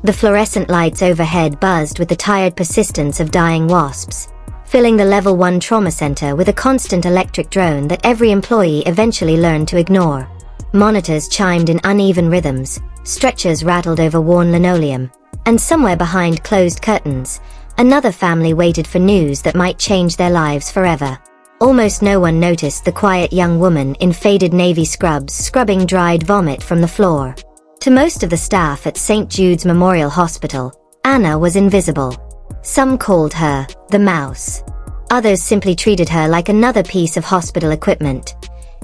The fluorescent lights overhead buzzed with the tired persistence of dying wasps, filling the Level 1 trauma center with a constant electric drone that every employee eventually learned to ignore. Monitors chimed in uneven rhythms, stretchers rattled over worn linoleum, and somewhere behind closed curtains, another family waited for news that might change their lives forever. Almost no one noticed the quiet young woman in faded navy scrubs scrubbing dried vomit from the floor. To most of the staff at St. Jude's Memorial Hospital, Anna was invisible. Some called her the mouse. Others simply treated her like another piece of hospital equipment,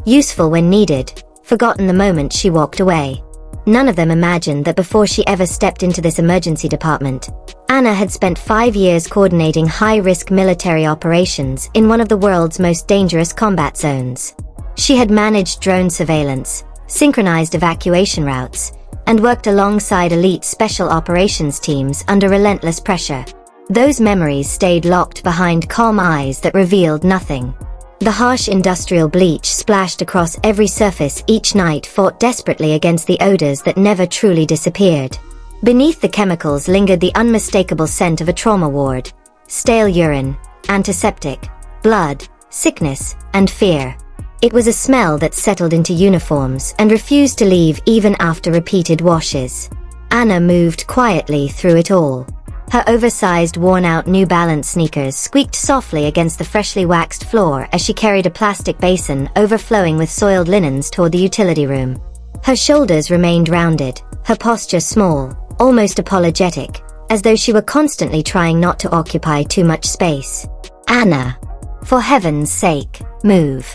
useful when needed, forgotten the moment she walked away. None of them imagined that before she ever stepped into this emergency department, Anna had spent 5 years coordinating high-risk military operations in one of the world's most dangerous combat zones. She had managed drone surveillance, synchronized evacuation routes, and worked alongside elite special operations teams under relentless pressure. Those memories stayed locked behind calm eyes that revealed nothing. The harsh industrial bleach splashed across every surface each night fought desperately against the odors that never truly disappeared. Beneath the chemicals lingered the unmistakable scent of a trauma ward: stale urine, antiseptic, blood, sickness, and fear. It was a smell that settled into uniforms and refused to leave even after repeated washes. Anna moved quietly through it all. Her oversized, worn-out New Balance sneakers squeaked softly against the freshly waxed floor as she carried a plastic basin overflowing with soiled linens toward the utility room. Her shoulders remained rounded, her posture small, almost apologetic, as though she were constantly trying not to occupy too much space. "Anna, for heaven's sake, move."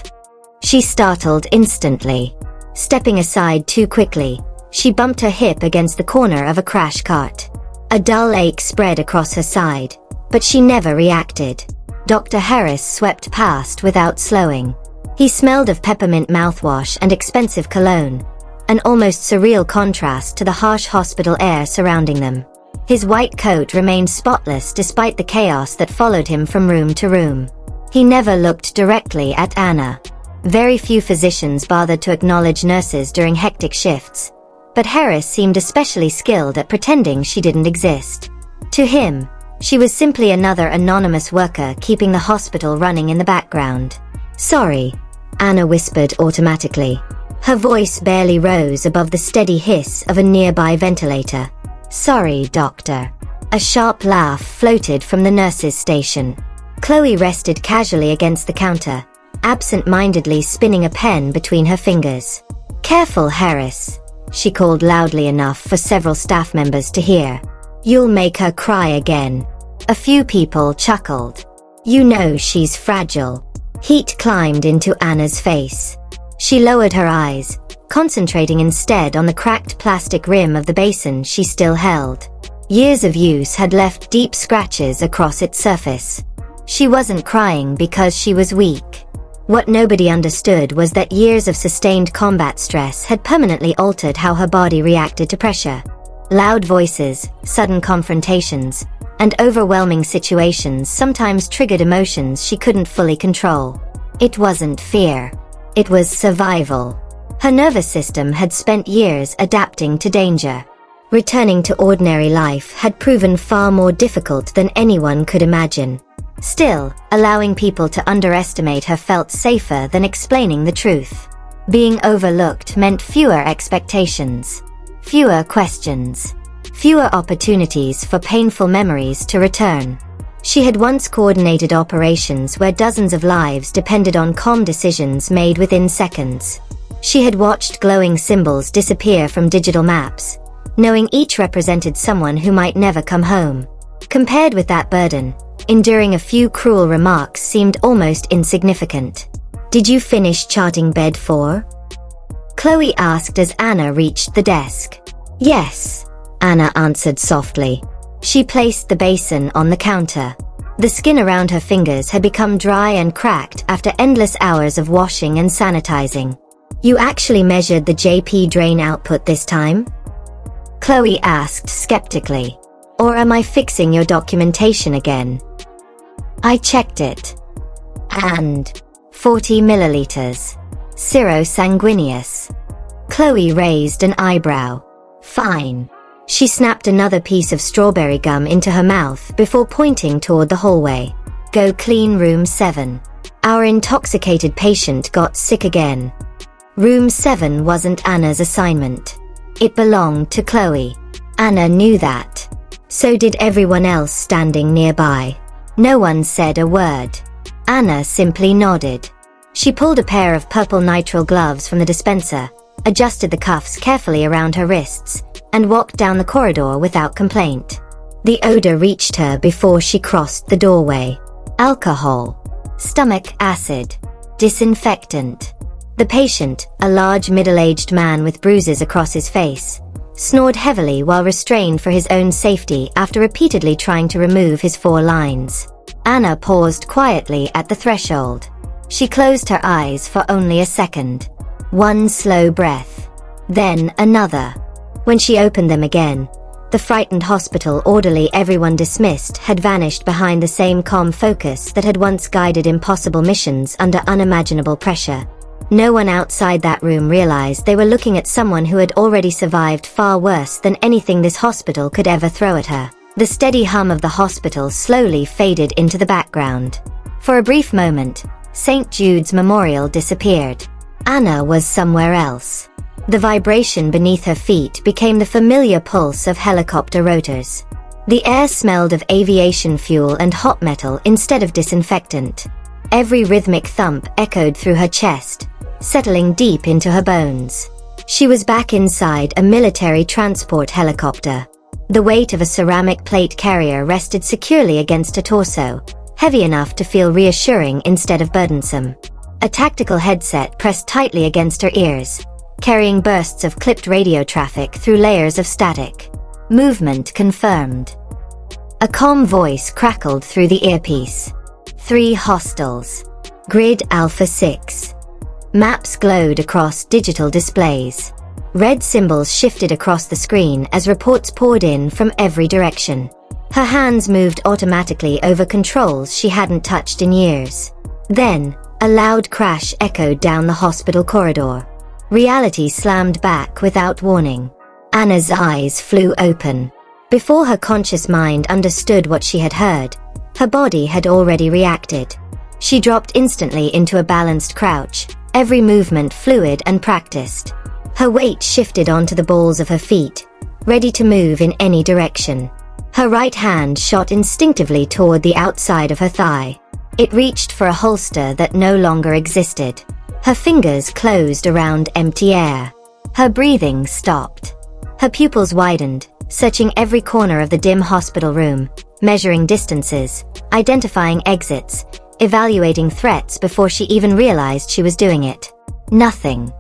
She startled instantly. Stepping aside too quickly, she bumped her hip against the corner of a crash cart. A dull ache spread across her side, but she never reacted. Dr. Harris swept past without slowing. He smelled of peppermint mouthwash and expensive cologne, an almost surreal contrast to the harsh hospital air surrounding them. His white coat remained spotless despite the chaos that followed him from room to room. He never looked directly at Anna. Very few physicians bothered to acknowledge nurses during hectic shifts, but Harris seemed especially skilled at pretending she didn't exist. To him, she was simply another anonymous worker keeping the hospital running in the background. "Sorry," Anna whispered automatically. Her voice barely rose above the steady hiss of a nearby ventilator. "Sorry, doctor." A sharp laugh floated from the nurse's station. Chloe rested casually against the counter, absent-mindedly spinning a pen between her fingers. "Careful, Harris," she called loudly enough for several staff members to hear. "You'll make her cry again." A few people chuckled. "You know she's fragile." Heat climbed into Anna's face. She lowered her eyes, concentrating instead on the cracked plastic rim of the basin she still held. Years of use had left deep scratches across its surface. She wasn't crying because she was weak. What nobody understood was that years of sustained combat stress had permanently altered how her body reacted to pressure. Loud voices, sudden confrontations, and overwhelming situations sometimes triggered emotions she couldn't fully control. It wasn't fear. It was survival. Her nervous system had spent years adapting to danger. Returning to ordinary life had proven far more difficult than anyone could imagine. Still, allowing people to underestimate her felt safer than explaining the truth. Being overlooked meant fewer expectations, fewer questions, fewer opportunities for painful memories to return. She had once coordinated operations where dozens of lives depended on calm decisions made within seconds. She had watched glowing symbols disappear from digital maps, knowing each represented someone who might never come home. Compared with that burden, enduring a few cruel remarks seemed almost insignificant. "Did you finish charting bed 4? Chloe asked as Anna reached the desk. "Yes," Anna answered softly. She placed the basin on the counter. The skin around her fingers had become dry and cracked after endless hours of washing and sanitizing. "You actually measured the JP drain output this time?" Chloe asked skeptically. "Or am I fixing your documentation again?" "I checked it. And 40 milliliters. Serosanguineous." Chloe raised an eyebrow. "Fine. She snapped another piece of strawberry gum into her mouth before pointing toward the hallway. Go clean room 7. Our intoxicated patient got sick again. Room 7 wasn't Anna's assignment. It belonged to Chloe. Anna knew that. So did everyone else standing nearby. No one said a word. Anna simply nodded. She pulled a pair of purple nitrile gloves from the dispenser, adjusted the cuffs carefully around her wrists, and walked down the corridor without complaint. The odor reached her before she crossed the doorway. Alcohol. Stomach acid. Disinfectant. The patient, a large middle-aged man with bruises across his face, snored heavily while restrained for his own safety after repeatedly trying to remove his 4 lines. Anna paused quietly at the threshold. She closed her eyes for only a second. One slow breath. Then another. When she opened them again, the frightened hospital orderly everyone dismissed had vanished behind the same calm focus that had once guided impossible missions under unimaginable pressure. No one outside that room realized they were looking at someone who had already survived far worse than anything this hospital could ever throw at her. The steady hum of the hospital slowly faded into the background. For a brief moment, St. Jude's Memorial disappeared. Anna was somewhere else. The vibration beneath her feet became the familiar pulse of helicopter rotors. The air smelled of aviation fuel and hot metal instead of disinfectant. Every rhythmic thump echoed through her chest, settling deep into her bones. She was back inside a military transport helicopter. The weight of a ceramic plate carrier rested securely against her torso, heavy enough to feel reassuring instead of burdensome. A tactical headset pressed tightly against her ears, carrying bursts of clipped radio traffic through layers of static. Movement confirmed. A calm voice crackled through the earpiece. 3 hostiles. Grid Alpha 6. Maps glowed across digital displays. Red symbols shifted across the screen as reports poured in from every direction. Her hands moved automatically over controls she hadn't touched in years. Then, a loud crash echoed down the hospital corridor. Reality slammed back without warning. Anna's eyes flew open. Before her conscious mind understood what she had heard, her body had already reacted. She dropped instantly into a balanced crouch, every movement fluid and practiced. Her weight shifted onto the balls of her feet, ready to move in any direction. Her right hand shot instinctively toward the outside of her thigh. It reached for a holster that no longer existed. Her fingers closed around empty air. Her breathing stopped. Her pupils widened, searching every corner of the dim hospital room, measuring distances, identifying exits, evaluating threats before she even realized she was doing it. Nothing.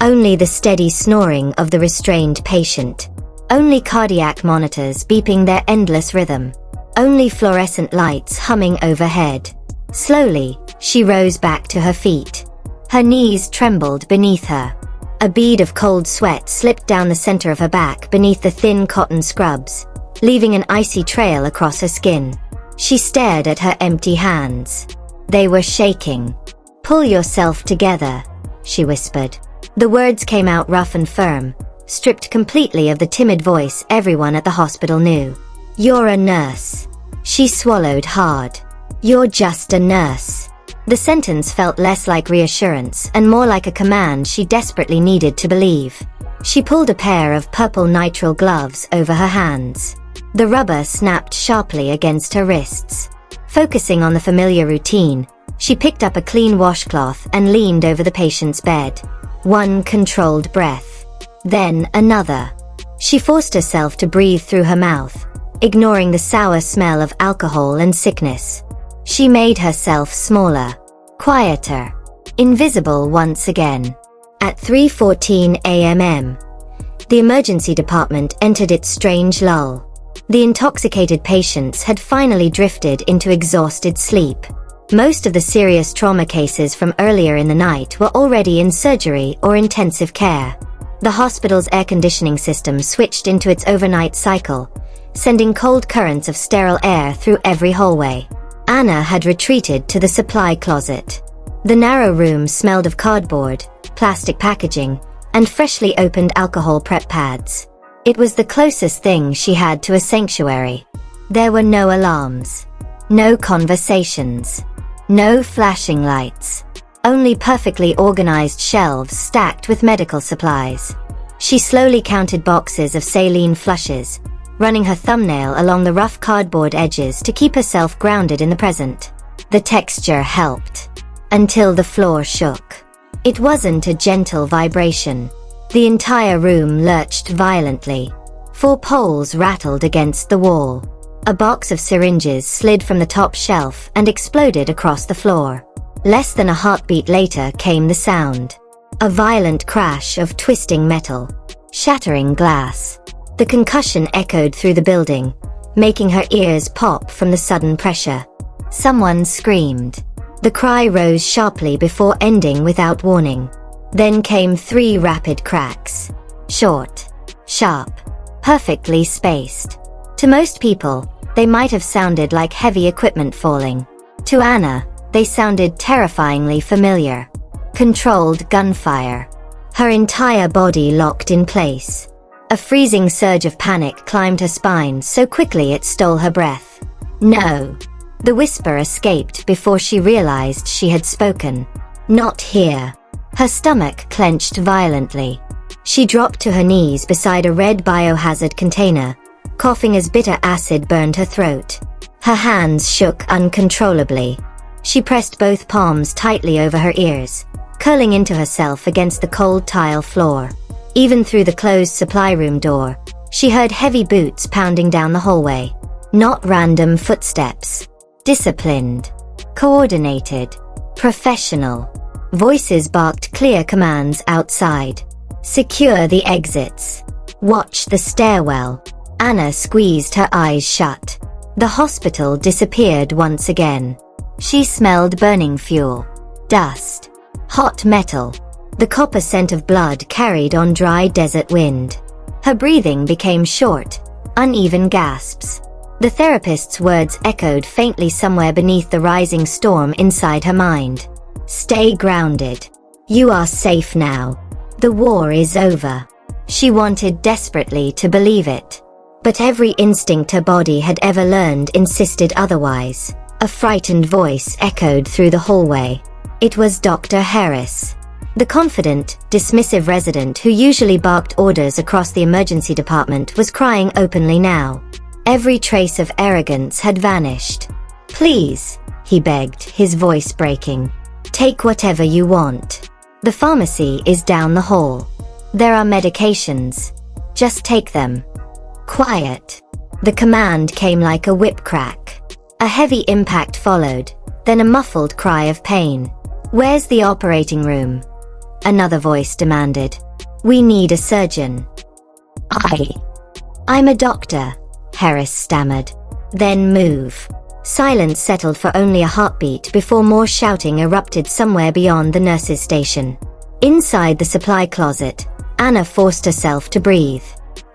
Only the steady snoring of the restrained patient. Only cardiac monitors beeping their endless rhythm. Only fluorescent lights humming overhead. Slowly, she rose back to her feet. Her knees trembled beneath her. A bead of cold sweat slipped down the center of her back beneath the thin cotton scrubs, leaving an icy trail across her skin. She stared at her empty hands. They were shaking. "Pull yourself together," she whispered. The words came out rough and firm, stripped completely of the timid voice everyone at the hospital knew. "You're a nurse." She swallowed hard. "You're just a nurse." The sentence felt less like reassurance and more like a command she desperately needed to believe. She pulled a pair of purple nitrile gloves over her hands. The rubber snapped sharply against her wrists. Focusing on the familiar routine, she picked up a clean washcloth and leaned over the patient's bed. One controlled breath. Then another. She forced herself to breathe through her mouth, ignoring the sour smell of alcohol and sickness. She made herself smaller, quieter, invisible once again. At 3:14 a.m., the emergency department entered its strange lull. The intoxicated patients had finally drifted into exhausted sleep. Most of the serious trauma cases from earlier in the night were already in surgery or intensive care. The hospital's air conditioning system switched into its overnight cycle, sending cold currents of sterile air through every hallway. Anna had retreated to the supply closet. The narrow room smelled of cardboard, plastic packaging, and freshly opened alcohol prep pads. It was the closest thing she had to a sanctuary. There were no alarms, no conversations, no flashing lights, only perfectly organized shelves stacked with medical supplies. She slowly counted boxes of saline flushes, running her thumbnail along the rough cardboard edges to keep herself grounded in the present. The texture helped, until the floor shook. It wasn't a gentle vibration. The entire room lurched violently. 4 poles rattled against the wall. A box of syringes slid from the top shelf and exploded across the floor. Less than a heartbeat later came the sound. A violent crash of twisting metal, shattering glass. The concussion echoed through the building, making her ears pop from the sudden pressure. Someone screamed. The cry rose sharply before ending without warning. Then came 3 rapid cracks. Short, sharp, perfectly spaced. To most people, they might have sounded like heavy equipment falling. To Anna, they sounded terrifyingly familiar. Controlled gunfire. Her entire body locked in place. A freezing surge of panic climbed her spine so quickly it stole her breath. No. The whisper escaped before she realized she had spoken. Not here. Her stomach clenched violently. She dropped to her knees beside a red biohazard container, coughing as bitter acid burned her throat. Her hands shook uncontrollably. She pressed both palms tightly over her ears, curling into herself against the cold tile floor. Even through the closed supply room door, she heard heavy boots pounding down the hallway. Not random footsteps. Disciplined, coordinated, professional. Voices barked clear commands outside. Secure the exits. Watch the stairwell. Anna squeezed her eyes shut. The hospital disappeared once again. She smelled burning fuel, dust, hot metal. The copper scent of blood carried on dry desert wind. Her breathing became short, uneven gasps. The therapist's words echoed faintly somewhere beneath the rising storm inside her mind. Stay grounded. You are safe now. The war is over. She wanted desperately to believe it. But every instinct her body had ever learned insisted otherwise. A frightened voice echoed through the hallway. It was Dr. Harris. The confident, dismissive resident who usually barked orders across the emergency department was crying openly now. Every trace of arrogance had vanished. Please, he begged, his voice breaking. Take whatever you want. The pharmacy is down the hall. There are medications. Just take them. Quiet. The command came like a whip crack. A heavy impact followed, then a muffled cry of pain. Where's the operating room? Another voice demanded. We need a surgeon. I'm a doctor, Harris stammered. Then move. Silence settled for only a heartbeat before more shouting erupted somewhere beyond the nurse's station. Inside the supply closet, Anna forced herself to breathe.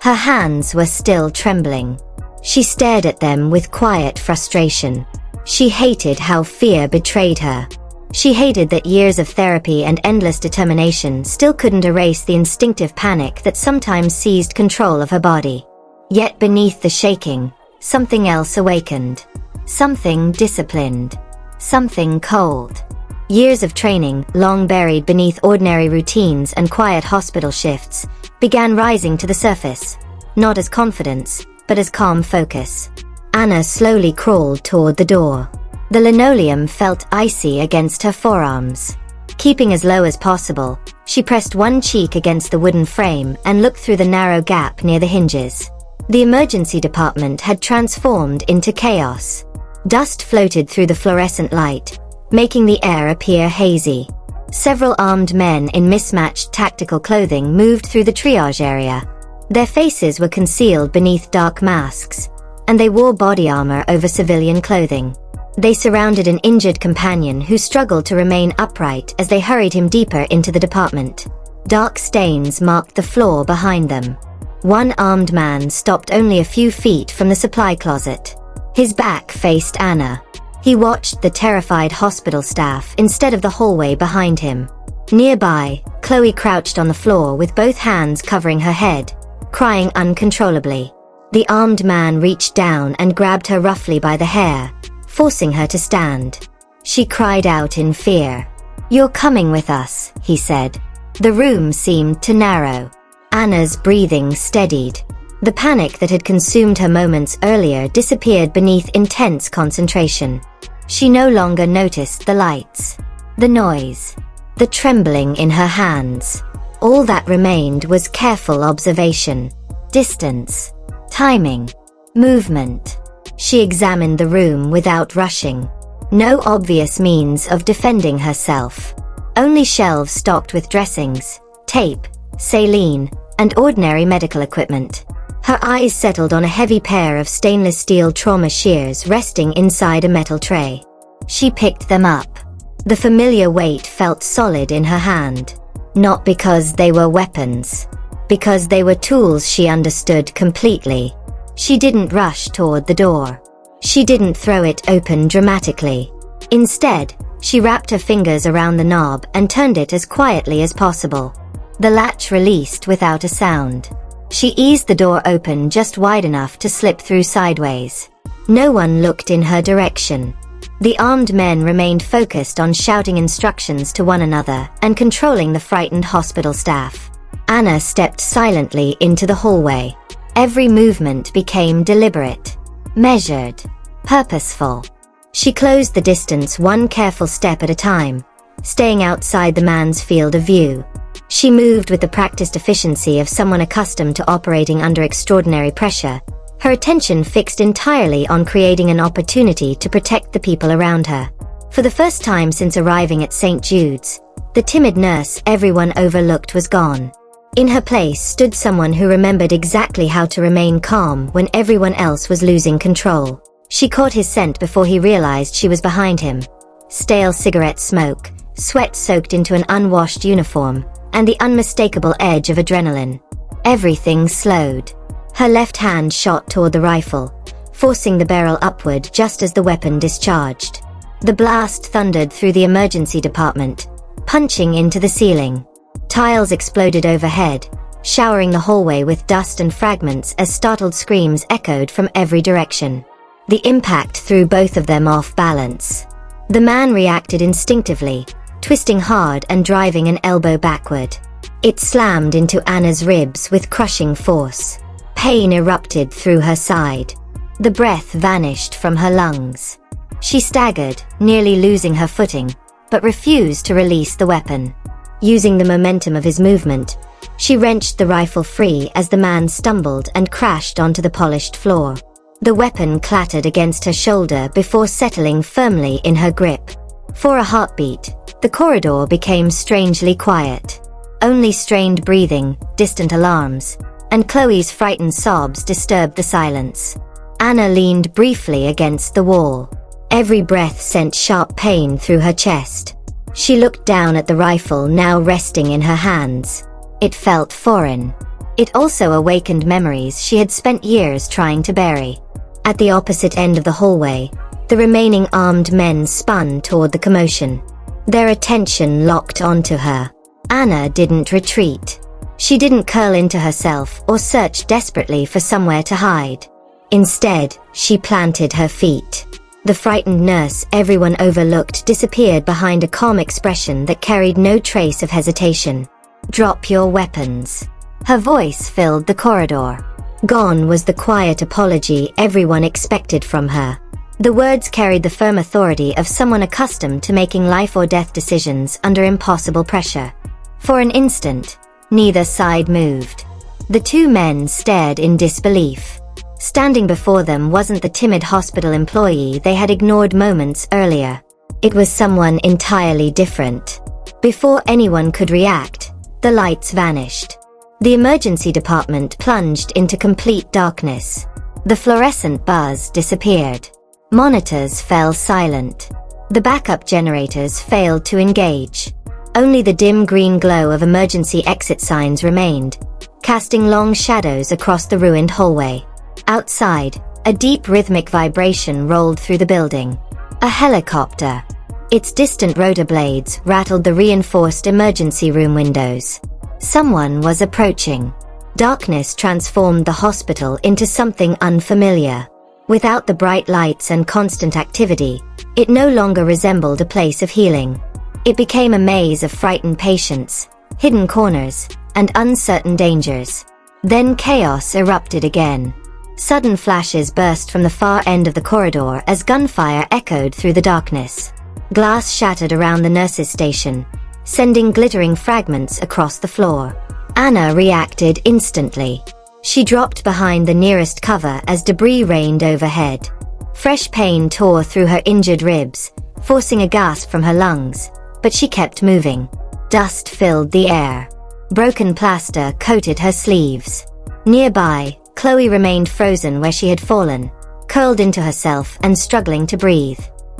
Her hands were still trembling. She stared at them with quiet frustration. She hated how fear betrayed her. She hated that years of therapy and endless determination still couldn't erase the instinctive panic that sometimes seized control of her body. Yet beneath the shaking, something else awakened. Something disciplined. Something cold. Years of training, long buried beneath ordinary routines and quiet hospital shifts, began rising to the surface, not as confidence, but as calm focus. Anna slowly crawled toward the door. The linoleum felt icy against her forearms. Keeping as low as possible, she pressed one cheek against the wooden frame and looked through the narrow gap near the hinges. The emergency department had transformed into chaos. Dust floated through the fluorescent light, making the air appear hazy. Several armed men in mismatched tactical clothing moved through the triage area. Their faces were concealed beneath dark masks, and they wore body armor over civilian clothing. They surrounded an injured companion who struggled to remain upright as they hurried him deeper into the department. Dark stains marked the floor behind them. One armed man stopped only a few feet from the supply closet. His back faced Anna. He watched the terrified hospital staff instead of the hallway behind him. Nearby, Chloe crouched on the floor with both hands covering her head, crying uncontrollably. The armed man reached down and grabbed her roughly by the hair, forcing her to stand. She cried out in fear. "You're coming with us," he said. The room seemed to narrow. Anna's breathing steadied. The panic that had consumed her moments earlier disappeared beneath intense concentration. She no longer noticed the lights, the noise, the trembling in her hands. All that remained was careful observation, distance, timing, movement. She examined the room without rushing. No obvious means of defending herself. Only shelves stocked with dressings, tape, saline, and ordinary medical equipment. Her eyes settled on a heavy pair of stainless steel trauma shears resting inside a metal tray. She picked them up. The familiar weight felt solid in her hand. Not because they were weapons. Because they were tools she understood completely. She didn't rush toward the door. She didn't throw it open dramatically. Instead, she wrapped her fingers around the knob and turned it as quietly as possible. The latch released without a sound. She eased the door open just wide enough to slip through sideways. No one looked in her direction. The armed men remained focused on shouting instructions to one another and controlling the frightened hospital staff. Anna stepped silently into the hallway. Every movement became deliberate, measured, purposeful. She closed the distance one careful step at a time, staying outside the man's field of view. She moved with the practiced efficiency of someone accustomed to operating under extraordinary pressure, her attention fixed entirely on creating an opportunity to protect the people around her. For the first time since arriving at St. Jude's, the timid nurse everyone overlooked was gone. In her place stood someone who remembered exactly how to remain calm when everyone else was losing control. She caught his scent before he realized she was behind him. Stale cigarette smoke, sweat soaked into an unwashed uniform, and the unmistakable edge of adrenaline. Everything slowed. Her left hand shot toward the rifle, forcing the barrel upward just as the weapon discharged. The blast thundered through the emergency department, punching into the ceiling. Tiles exploded overhead, showering the hallway with dust and fragments as startled screams echoed from every direction. The impact threw both of them off balance. The man reacted instinctively, twisting hard and driving an elbow backward. It slammed into Anna's ribs with crushing force. Pain erupted through her side. The breath vanished from her lungs. She staggered, nearly losing her footing, but refused to release the weapon. Using the momentum of his movement, she wrenched the rifle free as the man stumbled and crashed onto the polished floor. The weapon clattered against her shoulder before settling firmly in her grip. For a heartbeat, the corridor became strangely quiet. Only strained breathing, distant alarms, and Chloe's frightened sobs disturbed the silence. Anna leaned briefly against the wall. Every breath sent sharp pain through her chest. She looked down at the rifle now resting in her hands. It felt foreign. It also awakened memories she had spent years trying to bury. At the opposite end of the hallway, the remaining armed men spun toward the commotion. Their attention locked onto her. Anna didn't retreat. She didn't curl into herself or search desperately for somewhere to hide. Instead, she planted her feet. The frightened nurse everyone overlooked disappeared behind a calm expression that carried no trace of hesitation. "Drop your weapons." Her voice filled the corridor. Gone was the quiet apology everyone expected from her. The words carried the firm authority of someone accustomed to making life or death decisions under impossible pressure. For an instant, neither side moved. The two men stared in disbelief. Standing before them wasn't the timid hospital employee they had ignored moments earlier. It was someone entirely different. Before anyone could react, the lights vanished. The emergency department plunged into complete darkness. The fluorescent buzz disappeared. Monitors fell silent. The backup generators failed to engage. Only the dim green glow of emergency exit signs remained, casting long shadows across the ruined hallway. Outside, a deep rhythmic vibration rolled through the building. A helicopter. Its distant rotor blades rattled the reinforced emergency room windows. Someone was approaching. Darkness transformed the hospital into something unfamiliar. Without the bright lights and constant activity, it no longer resembled a place of healing. It became a maze of frightened patients, hidden corners, and uncertain dangers. Then chaos erupted again. Sudden flashes burst from the far end of the corridor as gunfire echoed through the darkness. Glass shattered around the nurses' station, sending glittering fragments across the floor. Anna reacted instantly. She dropped behind the nearest cover as debris rained overhead. Fresh pain tore through her injured ribs, forcing a gasp from her lungs, but she kept moving. Dust filled the air. Broken plaster coated her sleeves. Nearby, Chloe remained frozen where she had fallen, curled into herself and struggling to breathe.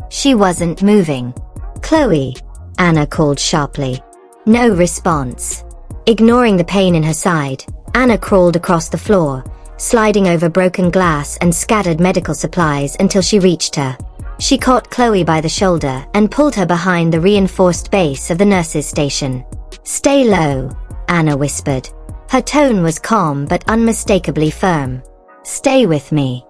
She wasn't moving. "Chloe," Anna called sharply. No response. Ignoring the pain in her side, Anna crawled across the floor, sliding over broken glass and scattered medical supplies until she reached her. She caught Chloe by the shoulder and pulled her behind the reinforced base of the nurses' station. "Stay low," Anna whispered. Her tone was calm but unmistakably firm. "Stay with me."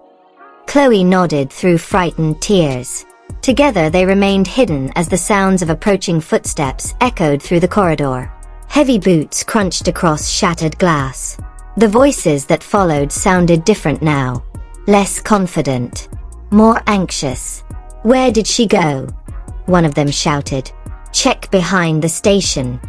Chloe nodded through frightened tears. Together they remained hidden as the sounds of approaching footsteps echoed through the corridor. Heavy boots crunched across shattered glass. The voices that followed sounded different now. Less confident. More anxious. "Where did she go?" one of them shouted. "Check behind the station."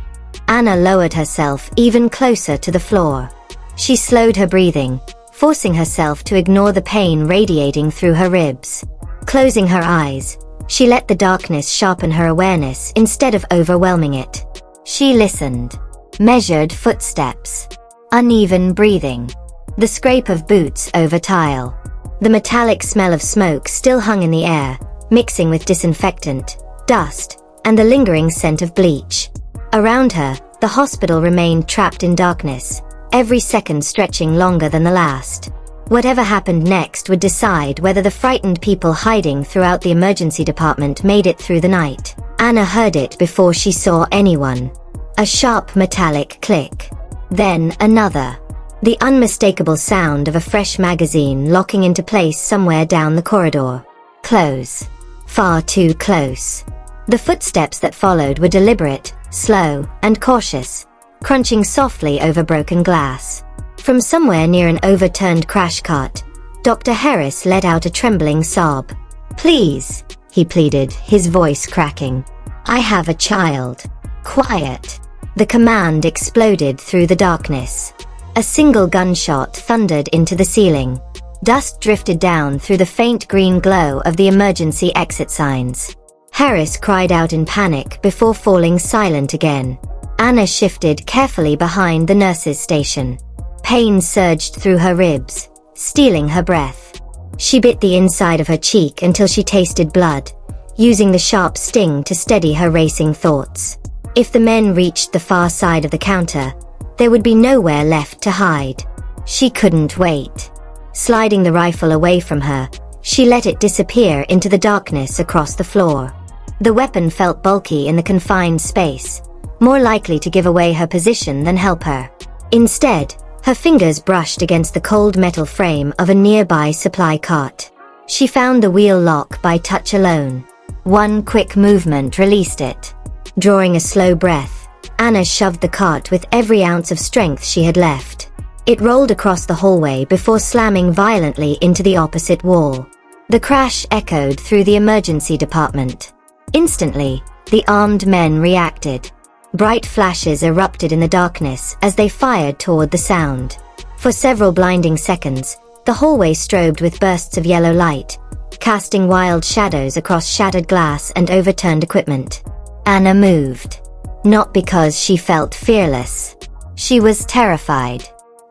Anna lowered herself even closer to the floor. She slowed her breathing, forcing herself to ignore the pain radiating through her ribs. Closing her eyes, she let the darkness sharpen her awareness instead of overwhelming it. She listened. Measured footsteps. Uneven breathing. The scrape of boots over tile. The metallic smell of smoke still hung in the air, mixing with disinfectant, dust, and the lingering scent of bleach. Around her, the hospital remained trapped in darkness, every second stretching longer than the last. Whatever happened next would decide whether the frightened people hiding throughout the emergency department made it through the night. Anna heard it before she saw anyone. A sharp metallic click. Then another. The unmistakable sound of a fresh magazine locking into place somewhere down the corridor. Close. Far too close. The footsteps that followed were deliberate, slow, and cautious, crunching softly over broken glass. From somewhere near an overturned crash cart, Dr. Harris let out a trembling sob. "Please," he pleaded, his voice cracking. "I have a child." Quiet. The command exploded through the darkness. A single gunshot thundered into the ceiling. Dust drifted down through the faint green glow of the emergency exit signs. Harris cried out in panic before falling silent again. Anna shifted carefully behind the nurses' station. Pain surged through her ribs, stealing her breath. She bit the inside of her cheek until she tasted blood, using the sharp sting to steady her racing thoughts. If the men reached the far side of the counter, there would be nowhere left to hide. She couldn't wait. Sliding the rifle away from her, she let it disappear into the darkness across the floor. The weapon felt bulky in the confined space, more likely to give away her position than help her. Instead, her fingers brushed against the cold metal frame of a nearby supply cart. She found the wheel lock by touch alone. One quick movement released it. Drawing a slow breath, Anna shoved the cart with every ounce of strength she had left. It rolled across the hallway before slamming violently into the opposite wall. The crash echoed through the emergency department. Instantly, the armed men reacted. Bright flashes erupted in the darkness as they fired toward the sound. For several blinding seconds, the hallway strobed with bursts of yellow light, casting wild shadows across shattered glass and overturned equipment. Anna moved. Not because she felt fearless. She was terrified.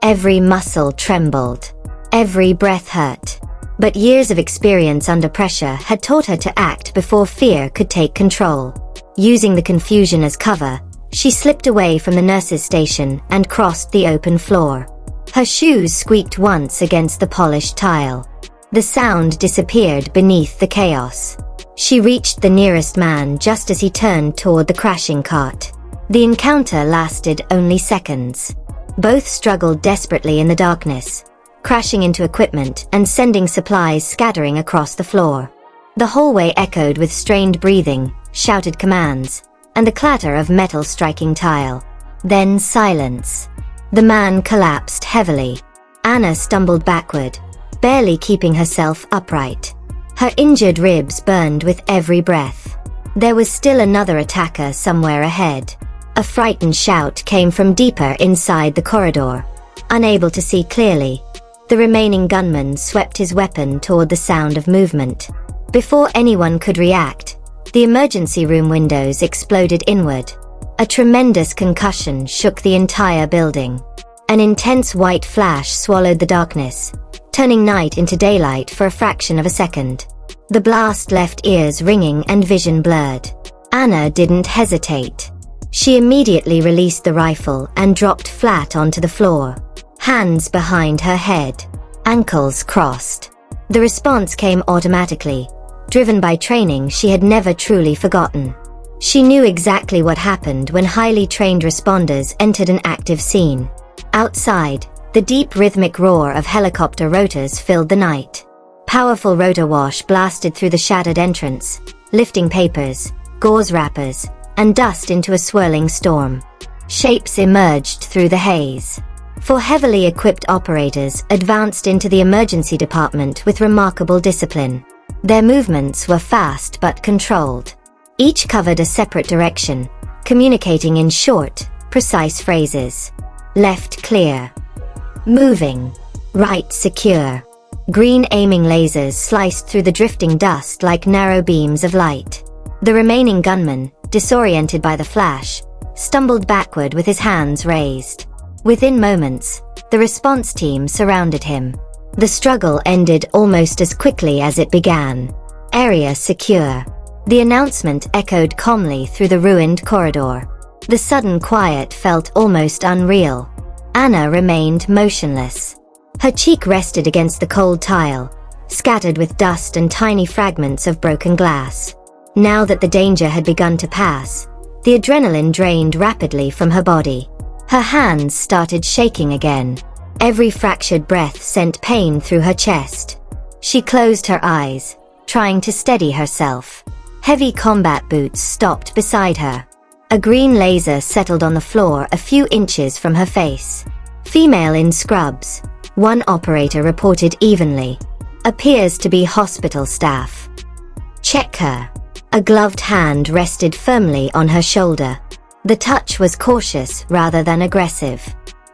Every muscle trembled. Every breath hurt. But years of experience under pressure had taught her to act before fear could take control. Using the confusion as cover, she slipped away from the nurses' station and crossed the open floor. Her shoes squeaked once against the polished tile. The sound disappeared beneath the chaos. She reached the nearest man just as he turned toward the crashing cart. The encounter lasted only seconds. Both struggled desperately in the darkness, crashing into equipment and sending supplies scattering across the floor. The hallway echoed with strained breathing, shouted commands, and the clatter of metal striking tile. Then silence. The man collapsed heavily. Anna stumbled backward, barely keeping herself upright. Her injured ribs burned with every breath. There was still another attacker somewhere ahead. A frightened shout came from deeper inside the corridor. Unable to see clearly, the remaining gunman swept his weapon toward the sound of movement. Before anyone could react, the emergency room windows exploded inward. A tremendous concussion shook the entire building. An intense white flash swallowed the darkness, turning night into daylight for a fraction of a second. The blast left ears ringing and vision blurred. Anna didn't hesitate. She immediately released the rifle and dropped flat onto the floor, hands behind her head, ankles crossed. The response came automatically, driven by training she had never truly forgotten. She knew exactly what happened when highly trained responders entered an active scene. Outside, the deep rhythmic roar of helicopter rotors filled the night. Powerful rotor wash blasted through the shattered entrance, lifting papers, gauze wrappers, and dust into a swirling storm. Shapes emerged through the haze. Four heavily equipped operators advanced into the emergency department with remarkable discipline. Their movements were fast but controlled. Each covered a separate direction, communicating in short, precise phrases. Left clear. Moving. Right secure. Green aiming lasers sliced through the drifting dust like narrow beams of light. The remaining gunman, disoriented by the flash, stumbled backward with his hands raised. Within moments, the response team surrounded him. The struggle ended almost as quickly as it began. Area secure. The announcement echoed calmly through the ruined corridor. The sudden quiet felt almost unreal. Anna remained motionless. Her cheek rested against the cold tile, scattered with dust and tiny fragments of broken glass. Now that the danger had begun to pass, the adrenaline drained rapidly from her body. Her hands started shaking again. Every fractured breath sent pain through her chest. She closed her eyes, trying to steady herself. Heavy combat boots stopped beside her. A green laser settled on the floor a few inches from her face. Female in scrubs, one operator reported evenly. Appears to be hospital staff. Check her. A gloved hand rested firmly on her shoulder. The touch was cautious rather than aggressive.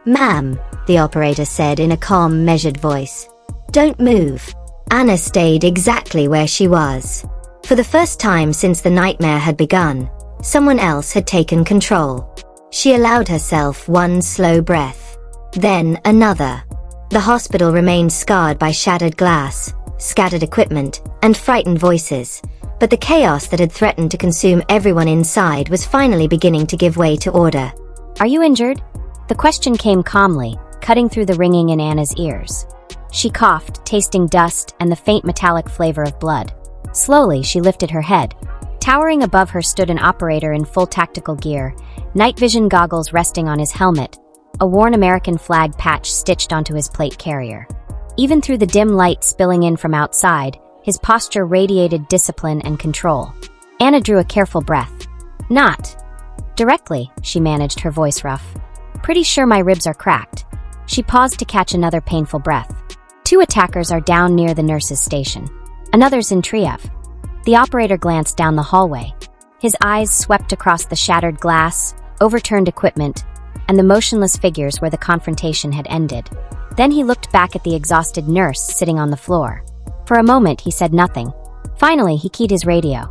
"Ma'am," the operator said in a calm, measured voice. "Don't move." Anna stayed exactly where she was. For the first time since the nightmare had begun, someone else had taken control. She allowed herself one slow breath. Then another. The hospital remained scarred by shattered glass, scattered equipment, and frightened voices, but the chaos that had threatened to consume everyone inside was finally beginning to give way to order. "Are you injured?" The question came calmly, cutting through the ringing in Anna's ears. She coughed, tasting dust and the faint metallic flavor of blood. Slowly, she lifted her head. Towering above her stood an operator in full tactical gear, night vision goggles resting on his helmet, a worn American flag patch stitched onto his plate carrier. Even through the dim light spilling in from outside, his posture radiated discipline and control. Anna drew a careful breath. "Not directly," she managed, her voice rough. "Pretty sure my ribs are cracked." She paused to catch another painful breath. "Two attackers are down near the nurse's station. Another's in Triev." The operator glanced down the hallway. His eyes swept across the shattered glass, overturned equipment, and the motionless figures where the confrontation had ended. Then he looked back at the exhausted nurse sitting on the floor. For a moment, he said nothing. Finally, he keyed his radio.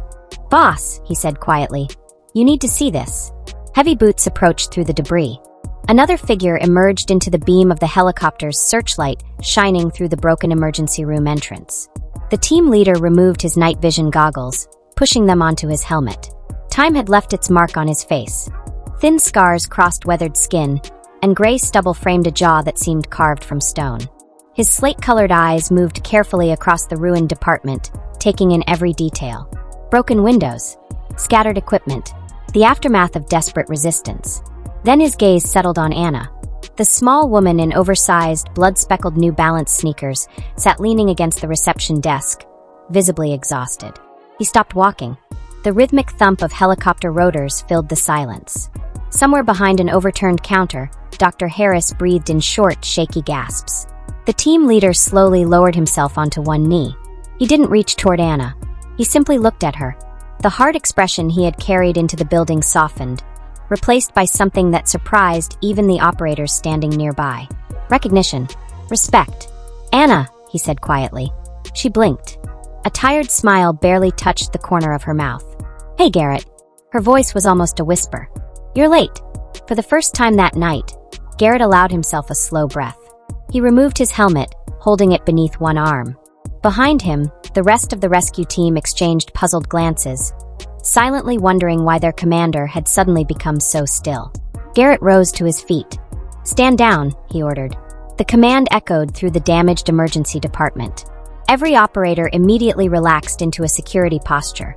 "Boss," he said quietly, "you need to see this." Heavy boots approached through the debris. Another figure emerged into the beam of the helicopter's searchlight, shining through the broken emergency room entrance. The team leader removed his night vision goggles, pushing them onto his helmet. Time had left its mark on his face. Thin scars crossed weathered skin, and gray stubble framed a jaw that seemed carved from stone. His slate-colored eyes moved carefully across the ruined department, taking in every detail. Broken windows, scattered equipment, the aftermath of desperate resistance. Then his gaze settled on Anna. The small woman in oversized, blood-speckled New Balance sneakers sat leaning against the reception desk, visibly exhausted. He stopped walking. The rhythmic thump of helicopter rotors filled the silence. Somewhere behind an overturned counter, Dr. Harris breathed in short, shaky gasps. The team leader slowly lowered himself onto one knee. He didn't reach toward Anna. He simply looked at her. The hard expression he had carried into the building softened, replaced by something that surprised even the operators standing nearby. Recognition. Respect. "Anna," he said quietly. She blinked. A tired smile barely touched the corner of her mouth. "Hey, Garrett." Her voice was almost a whisper. "You're late." For the first time that night, Garrett allowed himself a slow breath. He removed his helmet, holding it beneath one arm. Behind him, the rest of the rescue team exchanged puzzled glances, silently wondering why their commander had suddenly become so still. Garrett rose to his feet. "Stand down," he ordered. The command echoed through the damaged emergency department. Every operator immediately relaxed into a security posture,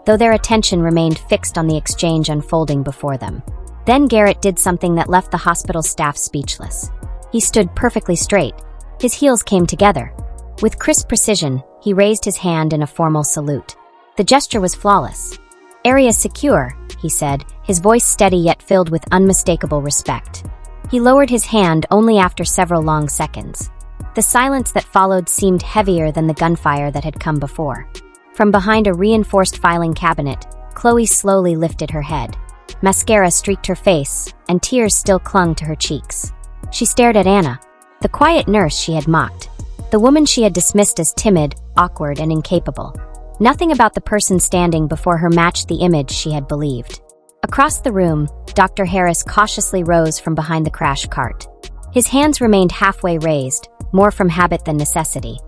though their attention remained fixed on the exchange unfolding before them. Then Garrett did something that left the hospital staff speechless. He stood perfectly straight. His heels came together. With crisp precision, he raised his hand in a formal salute. The gesture was flawless. "Area secure," he said, his voice steady yet filled with unmistakable respect. He lowered his hand only after several long seconds. The silence that followed seemed heavier than the gunfire that had come before. From behind a reinforced filing cabinet, Chloe slowly lifted her head. Mascara streaked her face, and tears still clung to her cheeks. She stared at Anna, the quiet nurse she had mocked, the woman she had dismissed as timid, awkward, and incapable. Nothing about the person standing before her matched the image she had believed. Across the room, Dr. Harris cautiously rose from behind the crash cart. His hands remained halfway raised, more from habit than necessity.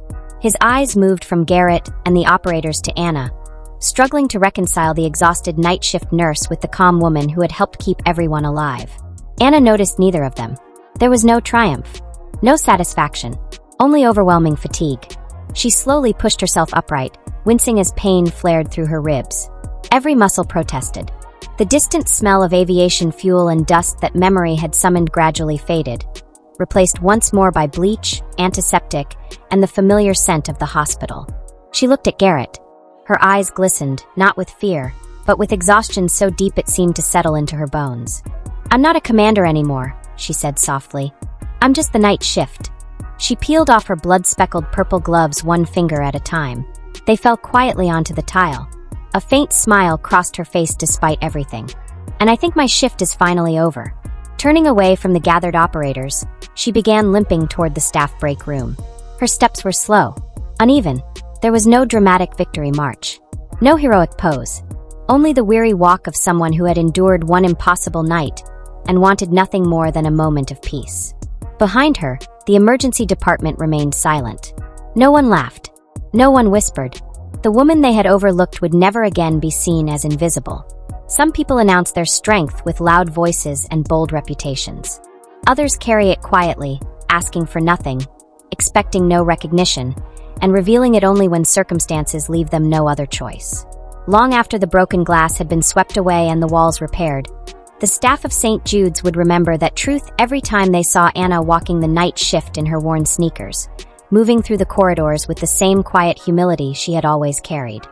His eyes moved from Garrett and the operators to Anna, struggling to reconcile the exhausted night shift nurse with the calm woman who had helped keep everyone alive. Anna noticed neither of them. There was no triumph, no satisfaction, only overwhelming fatigue. She slowly pushed herself upright, wincing as pain flared through her ribs. Every muscle protested. The distant smell of aviation fuel and dust that memory had summoned gradually faded, replaced once more by bleach, antiseptic, and the familiar scent of the hospital. She looked at Garrett. Her eyes glistened, not with fear, but with exhaustion so deep it seemed to settle into her bones. "I'm not a commander anymore," she said softly. "I'm just the night shift." She peeled off her blood-speckled purple gloves one finger at a time. They fell quietly onto the tile. A faint smile crossed her face despite everything. "And I think my shift is finally over." Turning away from the gathered operators, she began limping toward the staff break room. Her steps were slow, uneven. There was no dramatic victory march, no heroic pose, only the weary walk of someone who had endured one impossible night and wanted nothing more than a moment of peace. Behind her, the emergency department remained silent. No one laughed. No one whispered. The woman they had overlooked would never again be seen as invisible. Some people announce their strength with loud voices and bold reputations. Others carry it quietly, asking for nothing, expecting no recognition, and revealing it only when circumstances leave them no other choice. Long after the broken glass had been swept away and the walls repaired, the staff of St. Jude's would remember that truth every time they saw Anna walking the night shift in her worn sneakers, moving through the corridors with the same quiet humility she had always carried.